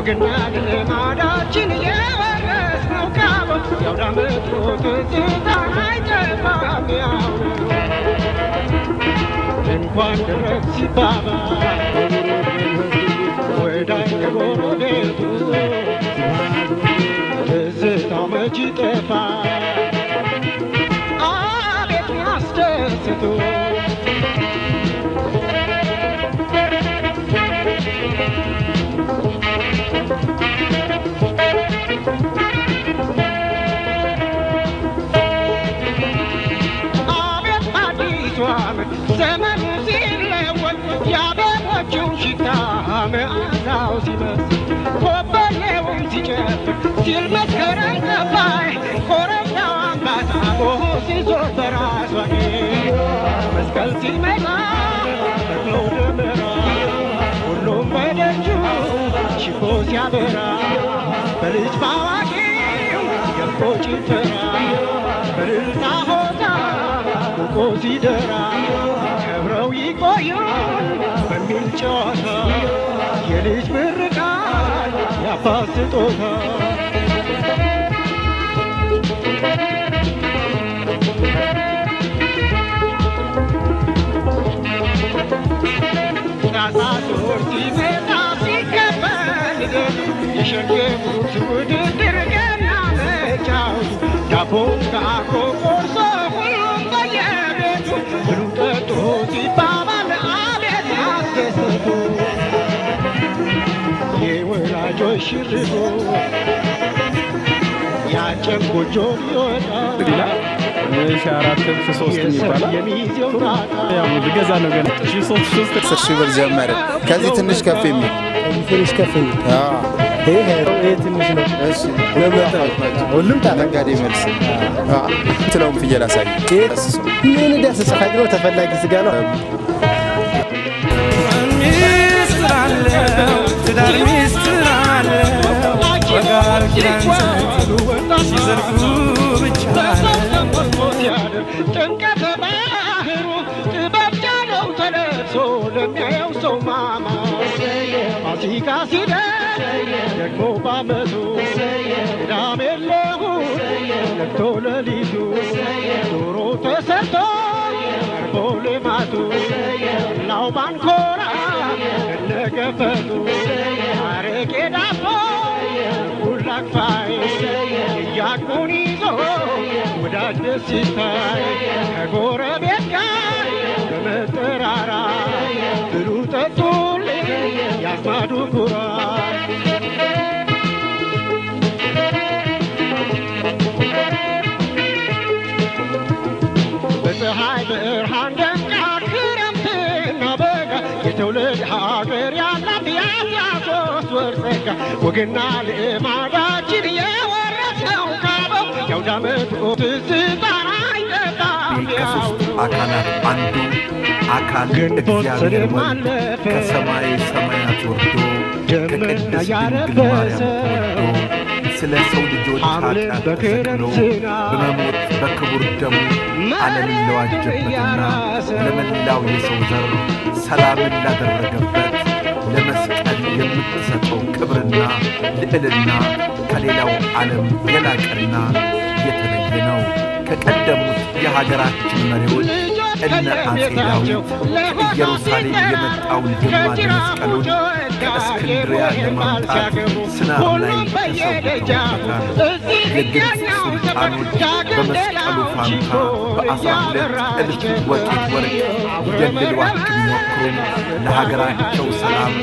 ወገና ልማዳችን የወረስነው ካበው ያውዳመቱ ትዝታ አይጠፋም ያው እንኳን ደረስ ሲባባል ወዳጅ ጎረቤቱ ትዝታው መች ይጠፋል አቤት ያስደስቱ አቤት አዲሱ ዓመት ዘመኑ ሲለወጥ የአበቦቹ ሽታ መዓዛው ሲመስል ኮበሌውን ሲጨፍር ሲል መስከረም ገባይ ኮረብታው አምባታ ጎሆ ሲዞር በራሷ መስቀል ሲመጣ ተክሎ ደመራ ሁሉም በደጁ ሽቦ ሲያበራ በልጅ ባዋቂው ገቦ ጭፈራ በእልልታ ሆታ ቁቆ ሲደራ ከብረው ይቆዩን በሚል ጨዋታ የልጅ ምርቃት የአባት ስጦታ ታሳቶር ሲመጣ ሲከፈል የሸገቡት ውድድር ገና መጫወቱ ዳቦን ከአብሮ ቆርሶ ሁሉም በየቤቱ ብሉ ጠጡ ሲባባል አቤት ያስደሰቱ የወላጆች ሽርጉ ያጨም ጎጆ ይወጣል ሻራተም 3 ይባላል ያው ልገዛ ነው ገና 3 ብር ጀመረ ከዚህ ትንሽ ከፍ የሚል ይሄ ትንሽ ነው እሺ ሁሉም ታነጋዴ መልስ ትለው ፍየል አሳይ ምን ዳሰሳ ካግሮ ተፈላጊ ስጋ ነው ትዳር ሚስትራለ ወጋር ኪራንሰ ሲዘርፉ ብቻ ጥምቀተ ባህሩ ጥበብ ጃለው ተለብሶ ለሚያየው ሰው ማማ ፋሲካ ሲደርስ ደግሞ ባመቱ ቅዳሜ ለእሑድ ነግቶ ሌሊቱ ዶሮ ተሰርቶ ቀርቦ ሌማቱ ላው ባንኮራ ከነገፈቱ አረቄ ዳቦ ሁላክፋይ እያቁን ይዞ ወዳጅ ደስ ሲታይ ከጎረቤት ጋር በመጠራራ ብሉ ጠጡልኝ ያዝማዱ ኩራት በፀሐይ ብርሃን ደምቃ ክረምትና በጋ የትውልድ ሀገር ያላት የ13 ወር ጸጋ ወግና ልማዳችን የወረስነው ካበው ያውዳመቱ ትዝታ አይጠፋም ከሦስት አካላት አንዱ አካል እግዚአብሔር ወልድ ከሰማይ ሰማያት ወርዶ ከቅድስት ድንግል ማርያም ወርዶ ስለ ሰው ልጆች ኃጢአት ተሰቅሎ በመሞት በክቡር ደሙ ዓለምን ለዋጀበትና ለመላው የሰው ዘር ሰላምን ላደረገበት ለመስቀል የምትሰጠው ክብርና ልዕልና ከሌላው ዓለም የላቀና የተለየ ነው። ከቀደሙት የሀገራችን መሪዎች እነ አፄ ዳዊት ከኢየሩሳሌም የመጣውን ግማደ መስቀሉን ከእስክንድርያ ለማምጣት ስናር ላይ ተሰውተውበታል። የግብፅ ሱልጣኖች በመስቀሉ ፋንታ በ12 እልፍ ወቄት ወርቅ ሊደልሏቸው ቢሞክሩም ለሀገራቸው ሰላም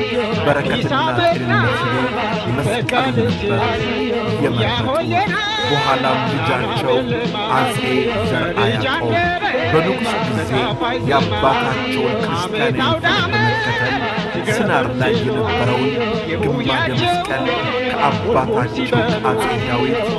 በረከትና ጤንነት ሲሉ መስቀሉን ነበር የመረጡት። በኋላም ልጃቸው አፄ ዘርዓ ያዕቆብ በንጉሥ ጊዜ የአባታቸውን ክርስቲያናዊ በመከተል ስናር ላይ የነበረውን ግማደ መስቀል ከአባታቸው አፄ ዳዊት